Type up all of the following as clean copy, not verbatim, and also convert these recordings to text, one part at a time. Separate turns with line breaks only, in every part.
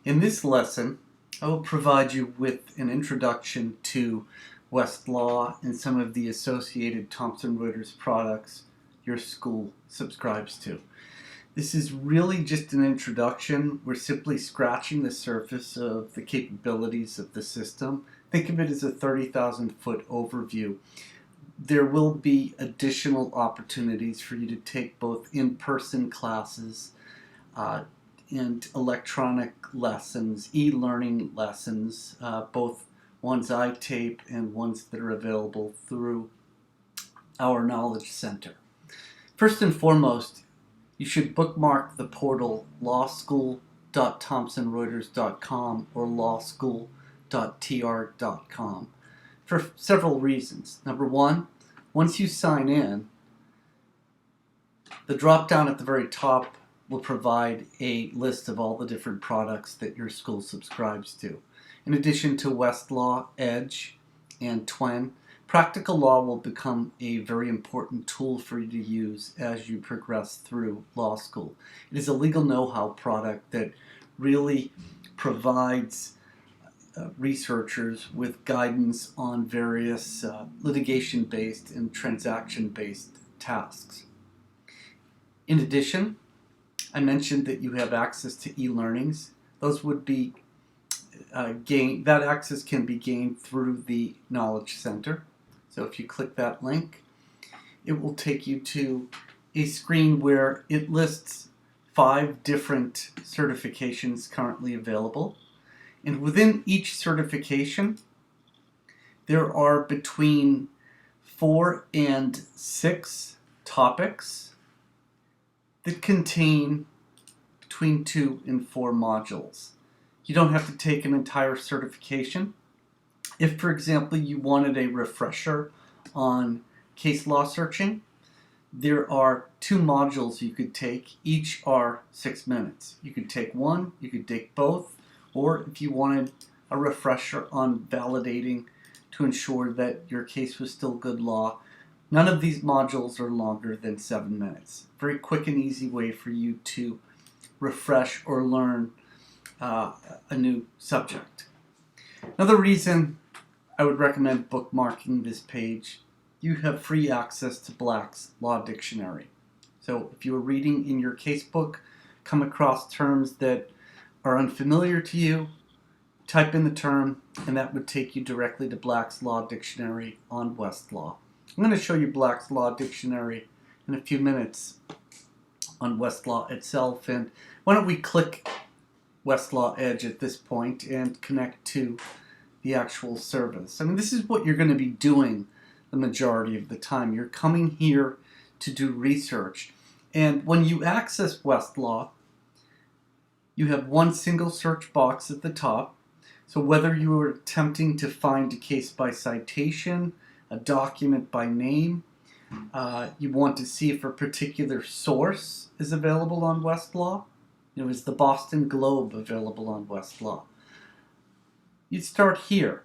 In this lesson, I will provide you with an introduction to Westlaw and some of the associated Thomson Reuters products your school subscribes to. This is really just an introduction. We're simply scratching the surface of the capabilities of the system. Think of it as a 30,000-foot overview. There will be additional opportunities for you to take both in-person classes and electronic lessons, e-learning lessons, both ones I tape and ones that are available through our Knowledge Center. First and foremost, you should bookmark the portal lawschool.thomsonreuters.com or lawschool.tr.com for several reasons. Number one, once you sign in, the drop-down at the very top will provide a list of all the different products that your school subscribes to. In addition to Westlaw, Edge, and Twen, Practical Law will become a very important tool for you to use as you progress through law school. It is a legal know-how product that really provides researchers with guidance on various litigation-based and transaction-based tasks. In addition, I mentioned that you have access to e-learnings. Those would be that access can be gained through the Knowledge Center. So if you click that link, it will take you to a screen where it lists 5 different certifications currently available. And within each certification, there are between 4 and 6 topics that contain between 2 and 4 modules. You don't have to take an entire certification. If, for example, you wanted a refresher on case law searching, there are 2 modules you could take. Each are 6 minutes. You could take one, you could take both, or if you wanted a refresher on validating to ensure that your case was still good law, none of these modules are longer than 7 minutes. Very quick and easy way for you to refresh or learn a new subject. Another reason I would recommend bookmarking this page, you have free access to Black's Law Dictionary. So if you are reading in your casebook, come across terms that are unfamiliar to you, type in the term, and that would take you directly to Black's Law Dictionary on Westlaw. I'm going to show you Black's Law Dictionary in a few minutes on Westlaw itself. And why don't we click Westlaw Edge at this point and connect to the actual service. I mean, this is what you're going to be doing the majority of the time. You're coming here to do research. And when you access Westlaw, you have one single search box at the top. So whether you are attempting to find a case by citation, a document by name, you want to see if a particular source is available on Westlaw. Is the Boston Globe available on Westlaw? You'd start here.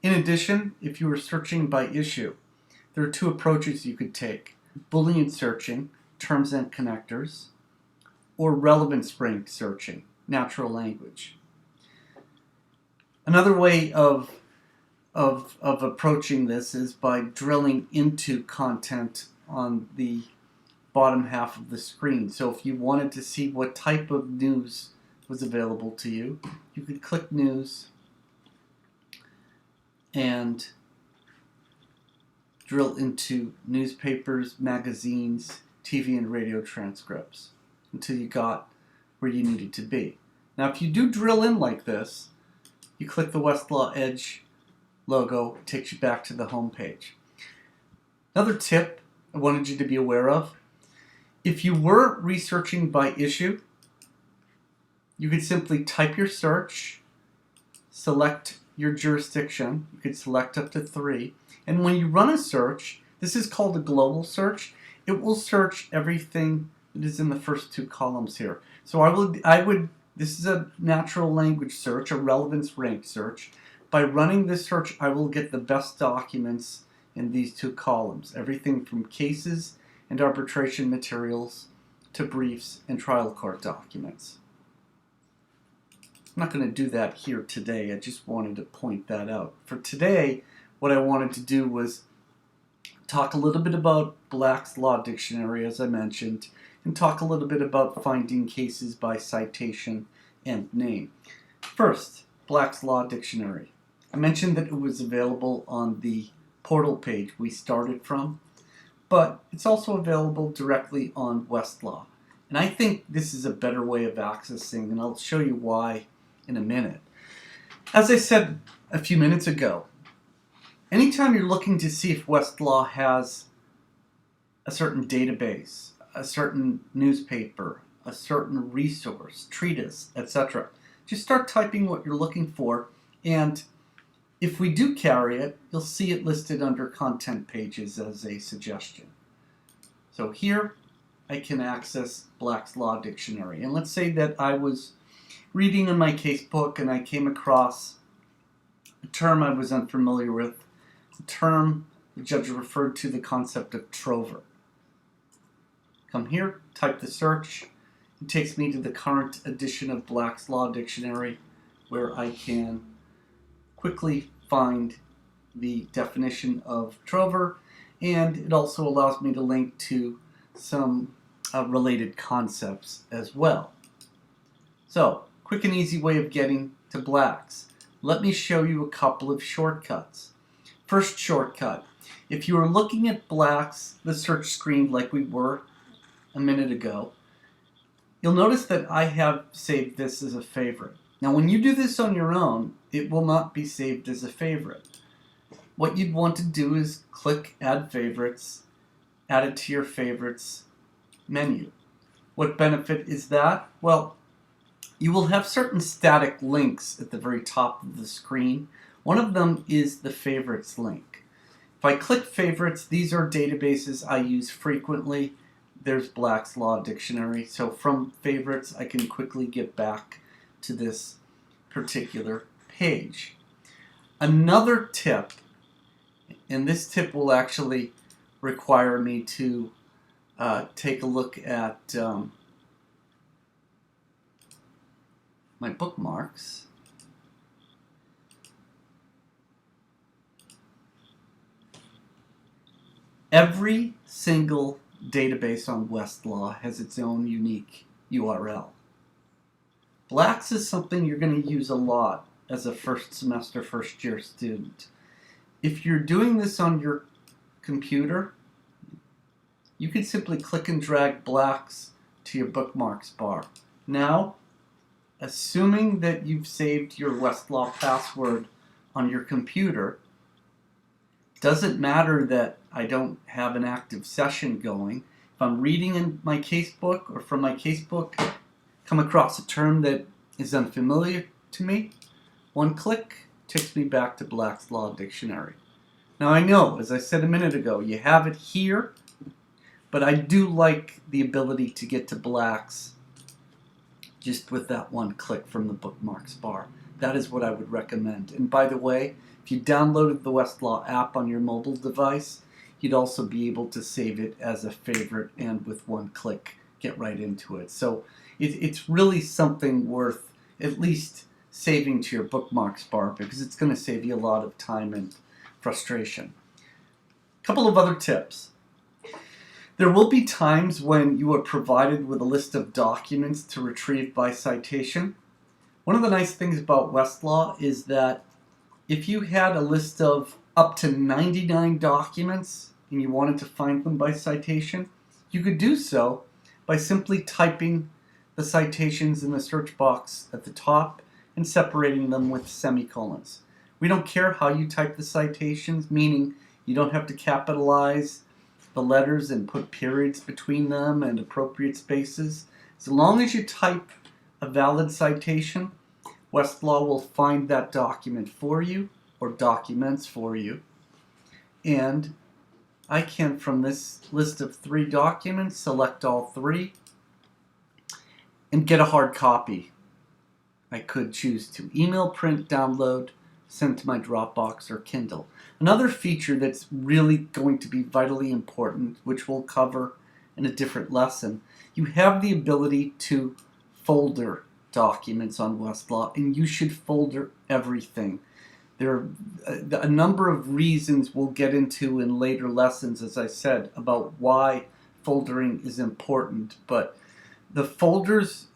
In addition, if you were searching by issue, there are 2 approaches you could take. Boolean searching, terms and connectors, or relevance rank searching, natural language. Another way of approaching this is by drilling into content on the bottom half of the screen. So if you wanted to see what type of news was available to you, you could click News and drill into newspapers, magazines, TV and radio transcripts until you got where you needed to be. Now if you do drill in like this, you click the Westlaw Edge logo, it takes you back to the home page. Another tip I wanted you to be aware of, if you were researching by issue, you could simply type your search, select your jurisdiction, you could select up to 3, and when you run a search, this is called a global search, it will search everything that is in the first 2 columns here. So this is a natural language search, a relevance rank search. By running this search, I will get the best documents in these 2 columns, everything from cases and arbitration materials to briefs and trial court documents. I'm not going to do that here today. I just wanted to point that out. For today, what I wanted to do was talk a little bit about Black's Law Dictionary, as I mentioned, and talk a little bit about finding cases by citation and name. First, Black's Law Dictionary. I mentioned that it was available on the portal page we started from, but it's also available directly on Westlaw. And I think this is a better way of accessing, and I'll show you why in a minute. As I said a few minutes ago, anytime you're looking to see if Westlaw has a certain database, a certain newspaper, a certain resource, treatise, etc., just start typing what you're looking for, and if we do carry it, you'll see it listed under content pages as a suggestion. So here I can access Black's Law Dictionary, and let's say that I was reading in my casebook and I came across a term I was unfamiliar with, a term the judge referred to the concept of trover. Come here, type the search. It takes me to the current edition of Black's Law Dictionary, where I can quickly find the definition of trover, and it also allows me to link to some related concepts as well. So, quick and easy way of getting to Black's. Let me show you a couple of shortcuts. First shortcut, if you are looking at Black's, the search screen like we were a minute ago, you'll notice that I have saved this as a favorite. Now when you do this on your own, it will not be saved as a favorite. What you'd want to do is click Add Favorites, add it to your favorites menu. What benefit is that? Well, you will have certain static links at the very top of the screen. One of them is the favorites link. If I click favorites, these are databases I use frequently. There's Black's Law Dictionary. So from favorites, I can quickly get back to this particular page. Another tip, and this tip will actually require me to take a look at my bookmarks. Every single database on Westlaw has its own unique URL. Black's is something you're going to use a lot as a first semester, first year student. If you're doing this on your computer, you can simply click and drag Black's to your bookmarks bar. Now, assuming that you've saved your Westlaw password on your computer, doesn't matter that I don't have an active session going. If I'm reading in my casebook or from my casebook, come across a term that is unfamiliar to me, one click takes me back to Black's Law Dictionary. Now I know, as I said a minute ago, you have it here, but I do like the ability to get to Black's just with that one click from the bookmarks bar. That is what I would recommend. And by the way, if you downloaded the Westlaw app on your mobile device, you'd also be able to save it as a favorite and with one click get right into it. So it's really something worth at least saving to your bookmarks bar, because it's going to save you a lot of time and frustration. A couple of other tips. There will be times when you are provided with a list of documents to retrieve by citation. One of the nice things about Westlaw is that if you had a list of up to 99 documents and you wanted to find them by citation, you could do so by simply typing the citations in the search box at the top and separating them with semicolons. We don't care how you type the citations, meaning you don't have to capitalize the letters and put periods between them and appropriate spaces. As long as you type a valid citation, Westlaw will find that document for you, or documents for you, and I can, from this list of 3 documents, select all 3 and get a hard copy. I could choose to email, print, download, send to my Dropbox or Kindle. Another feature that's really going to be vitally important, which we'll cover in a different lesson, you have the ability to folder documents on Westlaw, and you should folder everything. There are a number of reasons we'll get into in later lessons, as I said, about why foldering is important. But the folders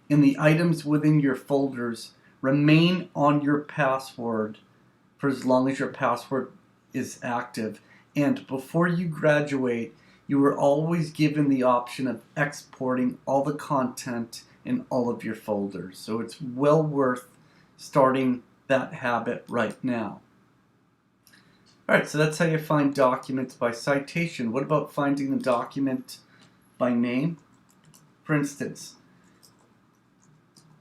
and the items within your folders remain on your password for as long as your password is active. And before you graduate, you are always given the option of exporting all the content in all of your folders. So it's well worth starting that habit right now. All right, so that's how you find documents by citation. What about finding the document by name? For instance,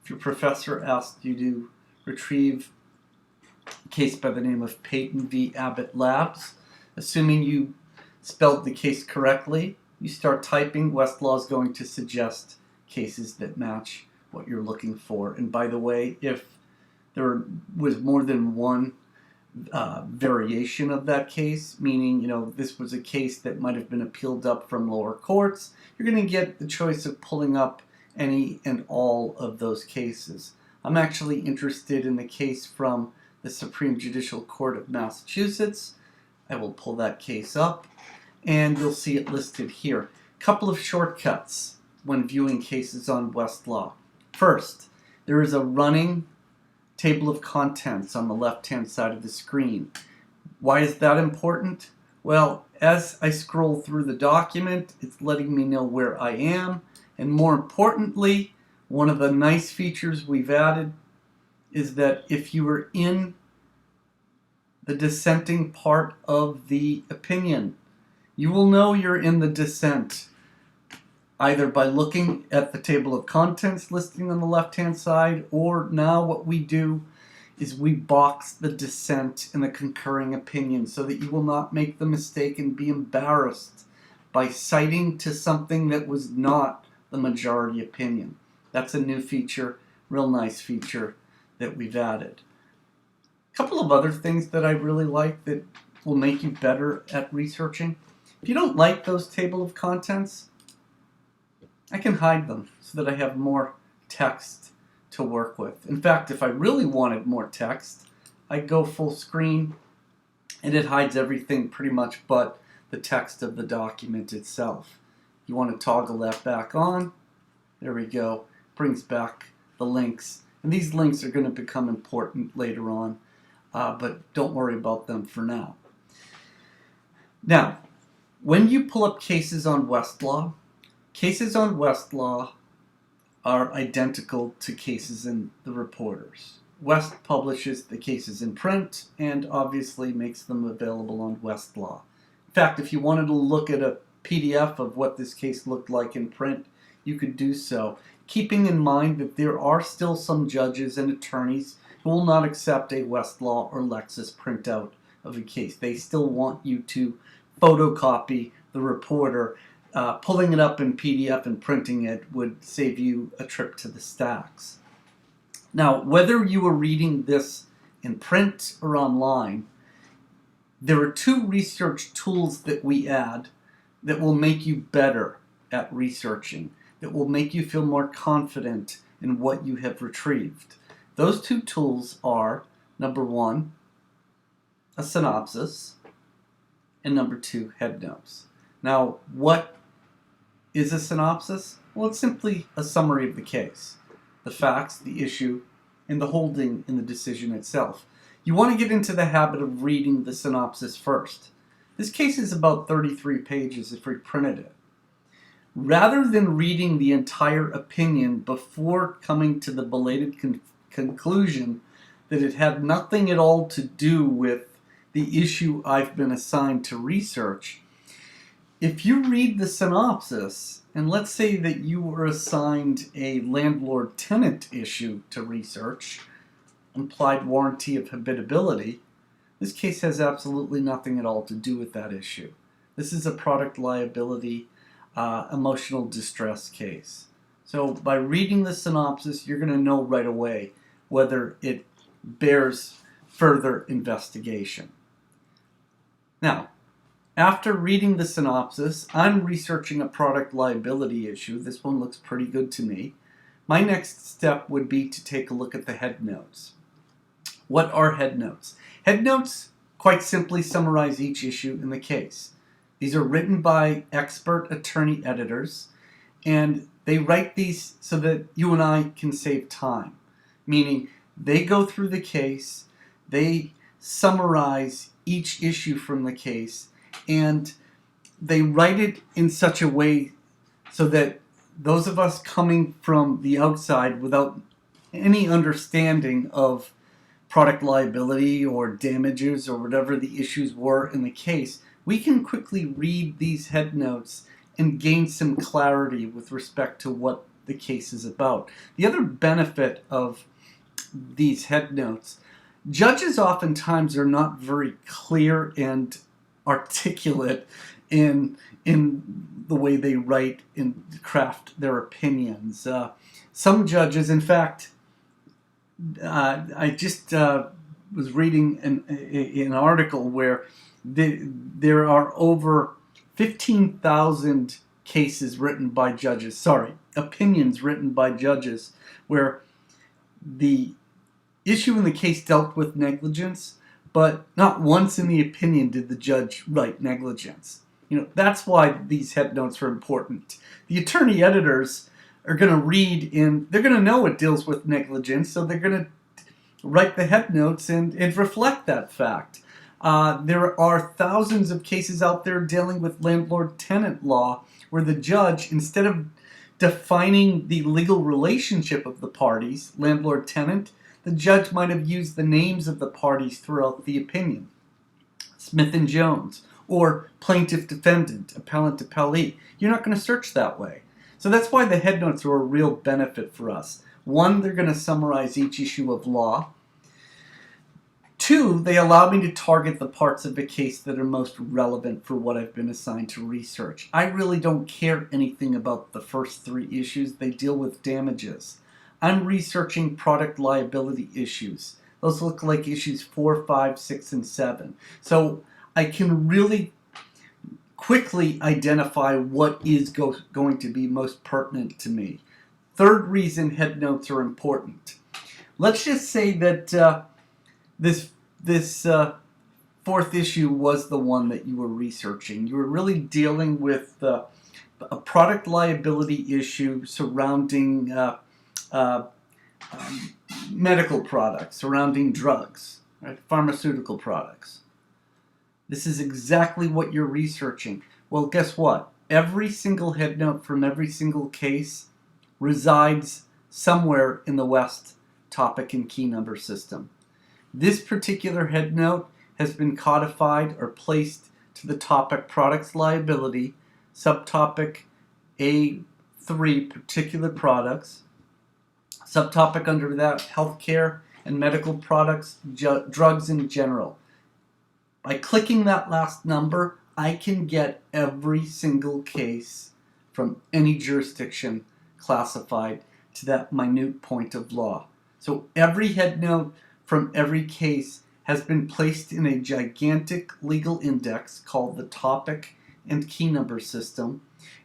if your professor asked you to retrieve a case by the name of Peyton v. Abbott Labs, assuming you spelled the case correctly, you start typing. Westlaw is going to suggest cases that match what you're looking for. And by the way, if there was more than one variation of that case, meaning this was a case that might have been appealed up from lower courts, you're going to get the choice of pulling up any and all of those cases. I'm actually interested in the case from the Supreme Judicial Court of Massachusetts. I will pull that case up, and you'll see it listed here. A couple of shortcuts when viewing cases on Westlaw. First, there is a running table of contents on the left-hand side of the screen. Why is that important? Well, as I scroll through the document, it's letting me know where I am, and more importantly, one of the nice features we've added is that if you are in the dissenting part of the opinion, you will know you're in the dissent either by looking at the table of contents listing on the left-hand side, or now what we do is we box the dissent in the concurring opinion so that you will not make the mistake and be embarrassed by citing to something that was not the majority opinion. That's a new feature, real nice feature that we've added. A couple of other things that I really like that will make you better at researching. If you don't like those table of contents, I can hide them so that I have more text to work with. In fact, if I really wanted more text, I'd go full screen, and it hides everything pretty much but the text of the document itself. You want to toggle that back on. There we go. Brings back the links. And these links are going to become important later on, but don't worry about them for now. Now, when you pull up cases on Westlaw are identical to cases in the reporters. West publishes the cases in print and obviously makes them available on Westlaw. In fact, if you wanted to look at a PDF of what this case looked like in print, you could do so, keeping in mind that there are still some judges and attorneys who will not accept a Westlaw or Lexis printout of a case. They still want you to photocopy the reporter. Pulling it up in PDF and printing it would save you a trip to the stacks. Now, whether you are reading this in print or online, there are two research tools that we add that will make you better at researching, that will make you feel more confident in what you have retrieved. Those two tools are, number one, a synopsis, and number two, headnotes. Now, what is a synopsis? Well, it's simply a summary of the case, the facts, the issue, and the holding in the decision itself. You want to get into the habit of reading the synopsis first. This case is about 33 pages if we printed it. Rather than reading the entire opinion before coming to the belated conclusion that it had nothing at all to do with the issue I've been assigned to research, if you read the synopsis, and let's say that you were assigned a landlord-tenant issue to research, implied warranty of habitability, this case has absolutely nothing at all to do with that issue. This is a product liability, emotional distress case. So by reading the synopsis, you're going to know right away whether it bears further investigation. Now, after reading the synopsis, I'm researching a product liability issue. This one looks pretty good to me. My next step would be to take a look at the head notes. What are head notes? Head notes quite simply summarize each issue in the case. These are written by expert attorney editors, and they write these so that you and I can save time. Meaning, they go through the case, they summarize each issue from the case, and they write it in such a way so that those of us coming from the outside without any understanding of product liability or damages or whatever the issues were in the case, we can quickly read these head notes and gain some clarity with respect to what the case is about. The other benefit of these head notes, judges oftentimes are not very clear and articulate in the way they write and craft their opinions. Some judges, in fact, I just was reading an article where there are over 15,000 cases written by judges, opinions written by judges, where the issue in the case dealt with negligence, but not once in the opinion did the judge write negligence. That's why these head notes are important. The attorney editors are going to read they're going to know it deals with negligence, so they're going to write the head notes and reflect that fact. There are thousands of cases out there dealing with landlord-tenant law where the judge, instead of defining the legal relationship of the parties, landlord-tenant, the judge might have used the names of the parties throughout the opinion. Smith and Jones, or plaintiff-defendant, appellant-appellee. You're not going to search that way. So that's why the head notes are a real benefit for us. One, they're going to summarize each issue of law. Two, they allow me to target the parts of the case that are most relevant for what I've been assigned to research. I really don't care anything about the first three issues. They deal with damages. I'm researching product liability issues. Those look like issues 4, 5, 6, and 7. So I can really quickly identify what is going to be most pertinent to me. Third reason head notes are important. Let's just say that this fourth issue was the one that you were researching. You were really dealing with a product liability issue surrounding medical products, surrounding drugs, right? Pharmaceutical products. This is exactly what you're researching. Well, guess what? Every single head note from every single case resides somewhere in the West topic and key number system. This particular head note has been codified or placed to the topic products liability, subtopic A3 particular products, subtopic under that healthcare and medical products, drugs in general. By clicking that last number, I can get every single case from any jurisdiction classified to that minute point of law. So every head note from every case has been placed in a gigantic legal index called the topic and key number system.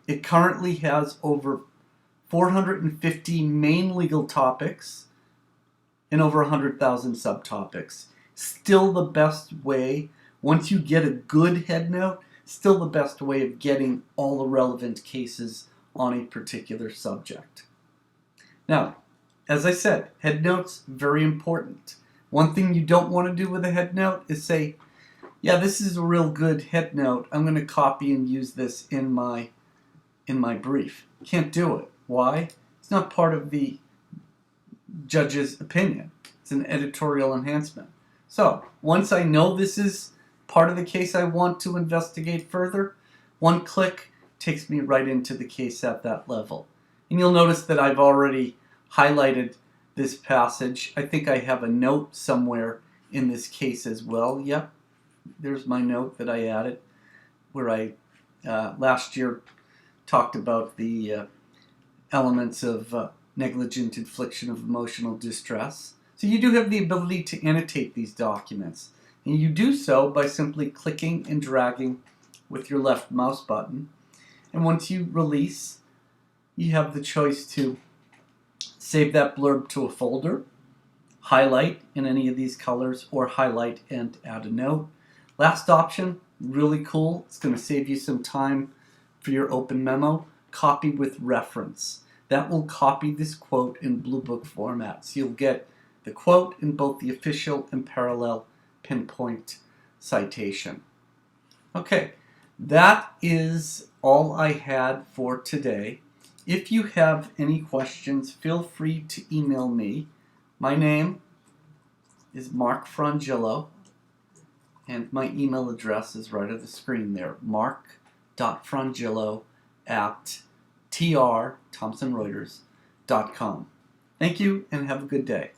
It currently has over 450 main legal topics and over 100,000 subtopics. Still the best way, once you get a good head note, still the best way of getting all the relevant cases on a particular subject. Now, as I said, head notes, very important. One thing you don't want to do with a head note is say, yeah, this is a real good head note. I'm going to copy and use this in my brief. Can't do it. Why? It's not part of the judge's opinion. It's an editorial enhancement. So, once I know this is part of the case I want to investigate further, one click takes me right into the case at that level. And you'll notice that I've already highlighted this passage. I think I have a note somewhere in this case as well. Yep, there's my note that I added where I last year talked about the elements of negligent infliction of emotional distress. So you do have the ability to annotate these documents. And you do so by simply clicking and dragging with your left mouse button. And once you release, you have the choice to save that blurb to a folder, highlight in any of these colors, or highlight and add a note. Last option, really cool. It's going to save you some time for your open memo. Copy with reference. That will copy this quote in Blue Book format. So you'll get the quote in both the official and parallel pinpoint citation. Okay, that is all I had for today. If you have any questions, feel free to email me. My name is Mark Frangillo, and my email address is right on the screen there, mark.frangillo@trthomsonreuters.com. Thank you, and have a good day.